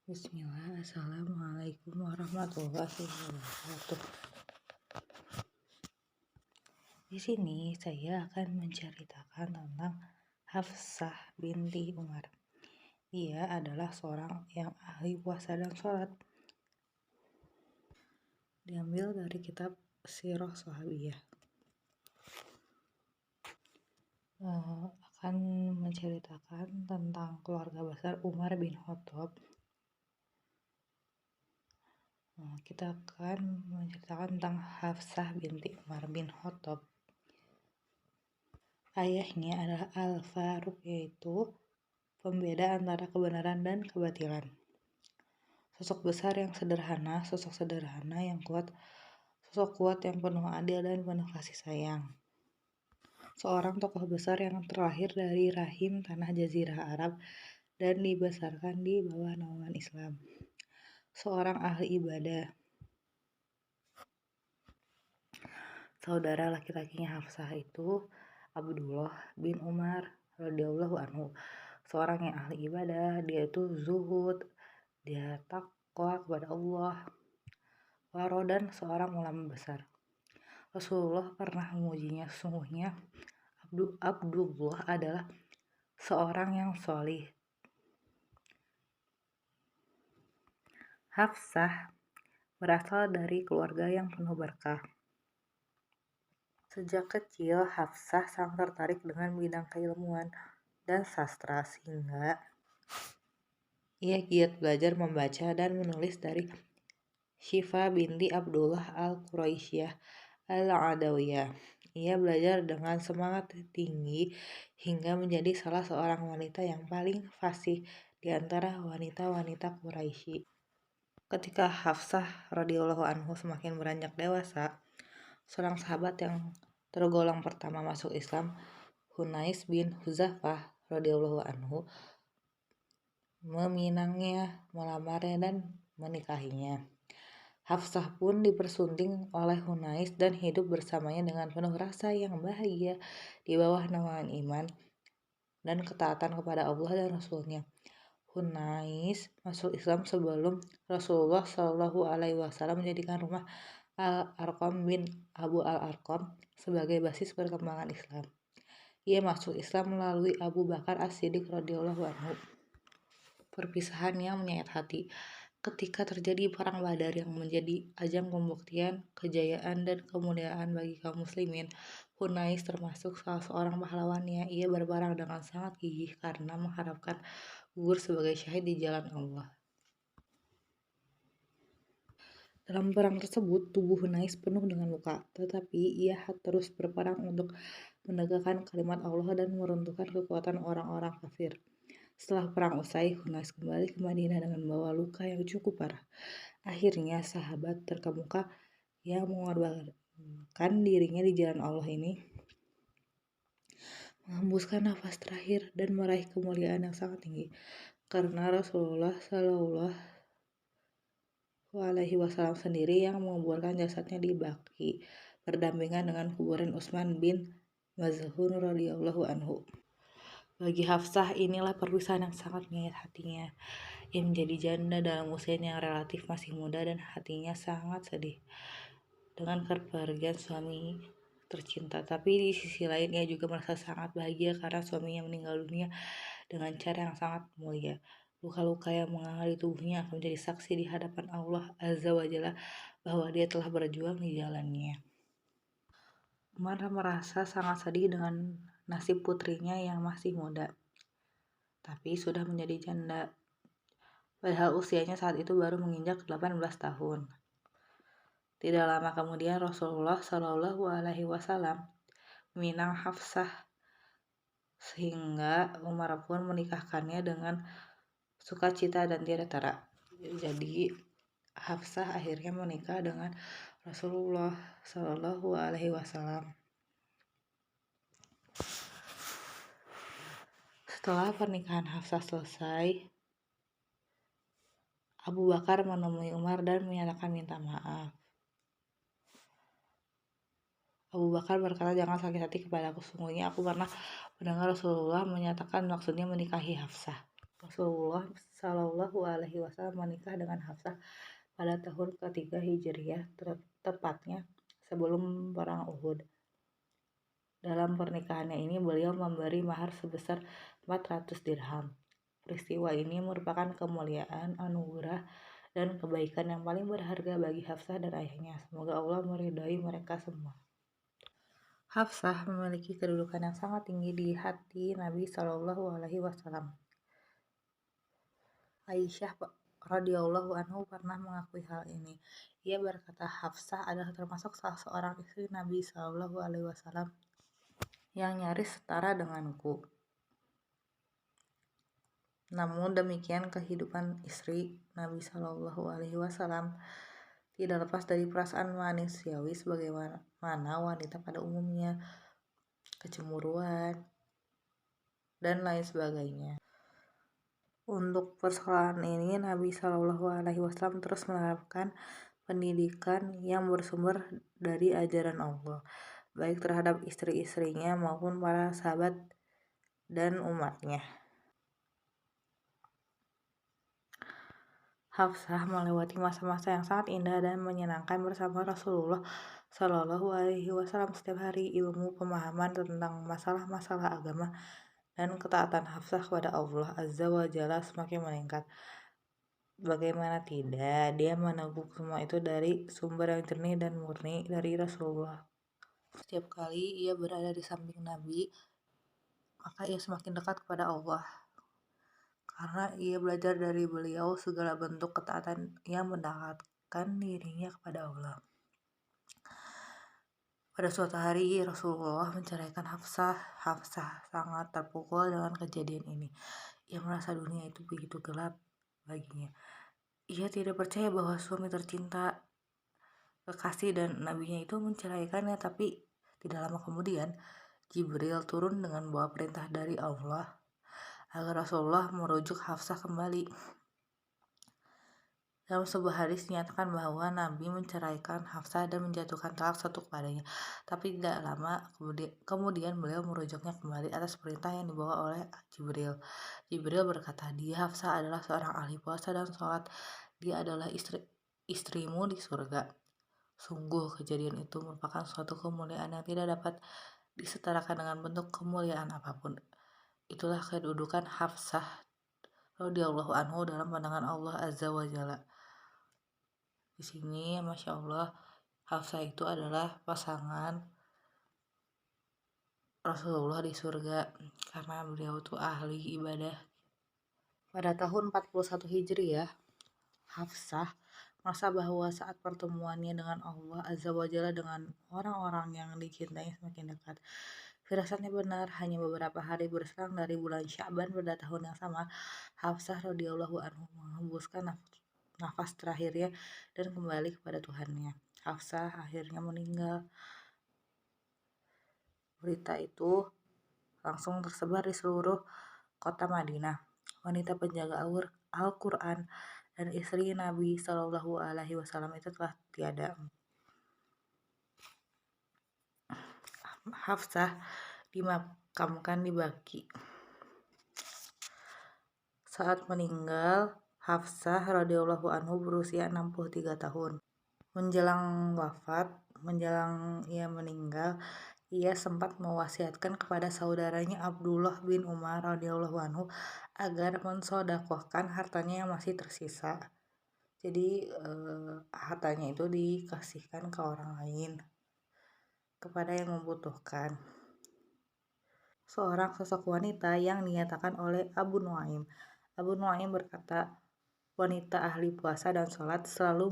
Bismillah, Assalamualaikum warahmatullahi wabarakatuh. Di sini saya akan menceritakan tentang Hafsah binti Umar. Dia adalah seorang yang ahli puasa dan sholat. Diambil dari kitab Sirah Sahabiyah. Akan menceritakan tentang keluarga besar Umar bin Khattab. Kita akan menceritakan tentang Hafsah binti Umar bin Khattab. Ayahnya adalah Al-Faruq, yaitu pembeda antara kebenaran dan kebatilan. Sosok besar yang sederhana, sosok sederhana yang kuat, sosok kuat yang penuh adil dan penuh kasih sayang. Seorang tokoh besar yang terlahir dari rahim tanah Jazirah Arab dan dibesarkan di bawah naungan Islam. Seorang ahli ibadah. Saudara laki-lakinya Hafsah itu Abdullah bin Umar radhiyallahu anhu. Seorang yang ahli ibadah, dia itu zuhud, dia takwa kepada Allah, waro, dan seorang ulama besar. Rasulullah pernah memujinya, sesungguhnya Abdullah adalah seorang yang sholih. Hafsah berasal dari keluarga yang penuh berkah. Sejak kecil, Hafsah sangat tertarik dengan bidang keilmuan dan sastra, sehingga ia giat belajar membaca dan menulis dari Syifa binti Abdullah al-Quraisyah al-Adawiyah. Ia belajar dengan semangat tinggi hingga menjadi salah seorang wanita yang paling fasih di antara wanita-wanita Quraisy. Ketika Hafsah radhiyallahu anhu semakin beranjak dewasa, seorang sahabat yang tergolong pertama masuk Islam, Hunais bin Huzafah radhiyallahu anhu, meminangnya, melamarnya, dan menikahinya. Hafsah pun dipersunting oleh Hunais dan hidup bersamanya dengan penuh rasa yang bahagia di bawah naungan iman dan ketaatan kepada Allah dan Rasulnya. Hunais masuk Islam sebelum Rasulullah Shallallahu Alaihi Wasallam menjadikan rumah Al-Arqam bin Abu Al-Arqam sebagai basis perkembangan Islam. Ia masuk Islam melalui Abu Bakar As-Siddiq radhiyallahu anhu. Perpisahan yang menyayat hati. Ketika terjadi perang Badar yang menjadi ajang pembuktian kejayaan dan kemuliaan bagi kaum muslimin, Hunais termasuk salah seorang pahlawannya. Ia berperang dengan sangat gigih karena mengharapkan gugur sebagai syahid di jalan Allah. Dalam perang tersebut, tubuh Hunais penuh dengan luka, tetapi ia terus berperang untuk menegakkan kalimat Allah dan meruntuhkan kekuatan orang-orang kafir. Setelah perang usai, Hunais kembali ke Madinah dengan membawa luka yang cukup parah. Akhirnya, sahabat terkemuka yang mengorbankan dirinya di jalan Allah ini menghembuskan nafas terakhir dan meraih kemuliaan yang sangat tinggi. Karena Rasulullah Shallallahu Alaihi Wasallam sendiri yang menguburkan jasadnya di Baqi, berdampingan dengan kuburan Utsman bin Maz'un radhiyallahu anhu. Bagi Hafsah, inilah perpisahan yang sangat menyayat hatinya. Ia menjadi janda dalam usianya yang relatif masih muda dan hatinya sangat sedih dengan kepergian suami tercinta. Tapi di sisi lain ia juga merasa sangat bahagia karena suaminya meninggal dunia dengan cara yang sangat mulia. Luka-luka yang menganga di tubuhnya akan menjadi saksi di hadapan Allah Azza wa Jalla bahwa dia telah berjuang di jalannya. Umar merasa sangat sedih dengan nasib putrinya yang masih muda, tapi sudah menjadi janda. Padahal usianya saat itu baru menginjak 18 tahun. Tidak lama kemudian Rasulullah Shallallahu Alaihi Wasallam meminang Hafsah, sehingga Umar pun menikahkannya dengan sukacita dan tiada tara. Jadi Hafsah akhirnya menikah dengan Rasulullah Shallallahu Alaihi Wasallam. Setelah pernikahan Hafsah selesai, Abu Bakar menemui Umar dan menyatakan minta maaf. Abu Bakar berkata, "Jangan sakit hati kepadaku, sesungguhnya aku pernah mendengar Rasulullah menyatakan maksudnya menikahi Hafsah." Rasulullah Shallallahu Shallallahu Alaihi Wasallam menikah dengan Hafsah pada tahun ketiga Hijriah, tepatnya sebelum perang Uhud. Dalam pernikahannya ini beliau memberi mahar sebesar 400 dirham. Peristiwa ini merupakan kemuliaan, anugerah, dan kebaikan yang paling berharga bagi Hafsah dan ayahnya. Semoga Allah meridhai mereka semua. Hafsah memiliki kedudukan yang sangat tinggi di hati Nabi Shallallahu Alaihi Wasallam. Aisyah radhiyallahu anhu pernah mengakui hal ini. Ia berkata, Hafsah adalah termasuk salah seorang istri Nabi Shallallahu Alaihi Wasallam yang nyaris setara denganku. Namun demikian, kehidupan istri Nabi Shallallahu Alaihi Wasallam tidak lepas dari perasaan manusiawi sebagaimana wanita pada umumnya, kecemburuan, dan lain sebagainya. Untuk persoalan ini, Nabi Shallallahu Alaihi Wasallam terus menerapkan pendidikan yang bersumber dari ajaran Allah, baik terhadap istri-istrinya maupun para sahabat dan umatnya. Hafsah melewati masa-masa yang sangat indah dan menyenangkan bersama Rasulullah Shallallahu Alaihi Wasallam. Setiap hari ilmu pemahaman tentang masalah-masalah agama dan ketaatan Hafsah kepada Allah Azza wa Jalla semakin meningkat. Bagaimana tidak, dia meneguk semua itu dari sumber yang jernih dan murni dari Rasulullah. Setiap kali ia berada di samping Nabi, maka ia semakin dekat kepada Allah. Karena ia belajar dari beliau segala bentuk ketaatan yang mendekatkan dirinya kepada Allah. Pada suatu hari Rasulullah menceraikan Hafsah. Hafsah sangat terpukul dengan kejadian ini. Ia merasa dunia itu begitu gelap baginya. Ia tidak percaya bahwa suami tercinta, kekasih dan nabinya itu menceraikannya, tapi tidak lama kemudian Jibril turun dengan bawa perintah dari Allah agar Rasulullah merujuk Hafsah kembali. Dalam sebuah hadis dinyatakan bahwa Nabi menceraikan Hafsah dan menjatuhkan talak satu kepadanya, tapi tidak lama kemudian beliau merujuknya kembali atas perintah yang dibawa oleh Jibril. Jibril berkata, dia Hafsah adalah seorang ahli puasa dan sholat, dia adalah istrimu di surga. Sungguh kejadian itu merupakan suatu kemuliaan yang tidak dapat disetarakan dengan bentuk kemuliaan apapun. Itulah kedudukan Hafsah radhiyallahu anhu dalam pandangan Allah Azza wa Jalla. Di sini, Masya Allah, Hafsah itu adalah pasangan Rasulullah di surga karena beliau itu ahli ibadah. Pada tahun 41 Hijriah, Hafsah merasa bahwa saat pertemuannya dengan Allah Azza wa Jalla dengan orang-orang yang dicintai semakin dekat. Firasatnya benar, hanya beberapa hari berselang dari bulan Sya'ban pada tahun yang sama, Hafsah radhiyallahu anhu menghembuskan nafas terakhirnya dan kembali kepada Tuhannya. Hafsah akhirnya meninggal. Berita itu langsung tersebar di seluruh kota Madinah. Wanita penjaga Al-Quran dan istri Nabi Shallallahu Alaihi Wasallam itu telah tiada. Hafsah dimakamkan di Baqi. Saat meninggal, Hafsah radhiyallahu anhu berusia 63 tahun. Menjelang ia meninggal, ia sempat mewasiatkan kepada saudaranya Abdullah bin Umar radhiyallahu anhu agar mensodakohkan hartanya yang masih tersisa. Jadi hartanya itu dikasihkan ke orang lain, kepada yang membutuhkan. Seorang sosok wanita yang dinyatakan oleh Abu Nuaim. Abu Nuaim berkata, wanita ahli puasa dan sholat selalu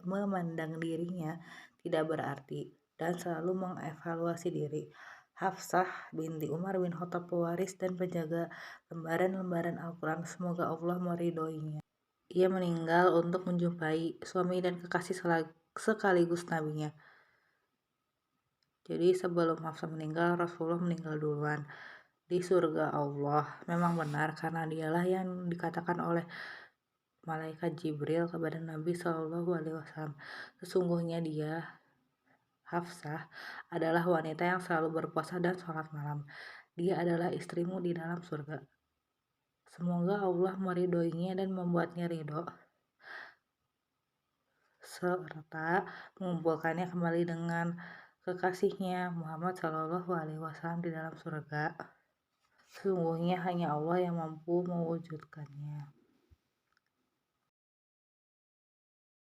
memandang dirinya tidak berarti dan selalu mengevaluasi diri. Hafsah binti Umar bin Khattab, pewaris dan penjaga lembaran-lembaran Al-Quran, semoga Allah meridhoinya. Ia meninggal untuk menjumpai suami dan kekasih sekaligus nabinya. Jadi sebelum Hafsah meninggal, Rasulullah meninggal duluan di surga Allah. Memang benar karena dialah yang dikatakan oleh malaikat Jibril kepada Nabi Shallallahu Alaihi Wasallam, sesungguhnya dia Hafsah adalah wanita yang selalu berpuasa dan sholat malam. Dia adalah istrimu di dalam surga. Semoga Allah meridhoinya dan membuatnya ridho, serta mengumpulkannya kembali dengan kekasihnya Muhammad Shallallahu Alaihi Wasallam di dalam surga. Sesungguhnya hanya Allah yang mampu mewujudkannya.